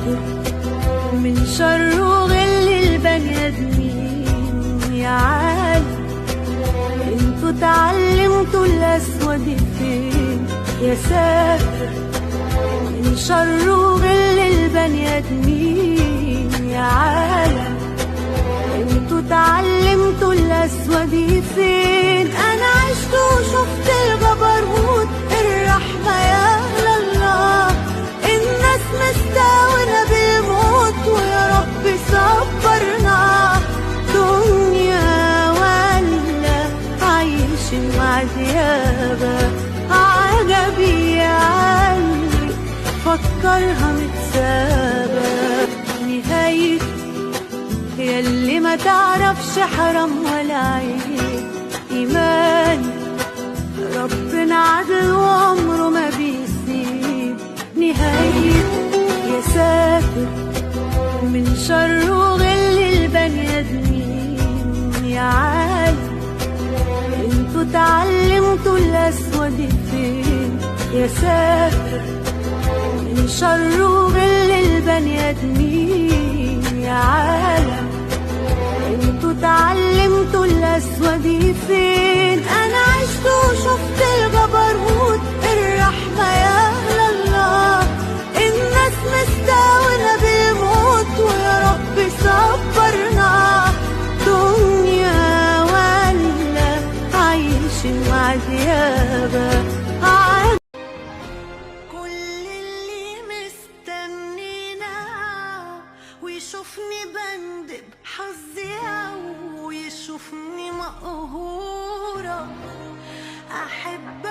ساتر من شر وغل البني ادمين يا عالم. انتوا اتعلمتوا الاسود فين يا ساتر من شر وغل البني ادمين يا عالم. انتوا اتعلمتوا الاسود فين. انا عشت وشفت الجبروت الرحمة يا الله. الناس مستاونة بالموت ويا رب صبرنا. دنيا ولا عايشين مع ديابة عجبي يا علي فكرها متسابة. نهاية ياللي ما تعرفش حرام ولا عيب. إيمان ربنا عدل وعمره ما بيسيب. نهاية يا ساتر من شر وغل البني ادمين يا عالم. انتوا اتعلمتوا الاسود فين يا ساتر من شر وغل البني ادمين يا عالم. انتوا اتعلمتوا الاسود فين. انا عشت وشفت الجبروت الرحمة يا الله. الناس مستاونة بالموت ويا رب صبرنا. دنيا ولا عايشين مع ديابة كل اللي مستنينا ويشوفني بندب حظي أو يشوفني مقهورة. أحب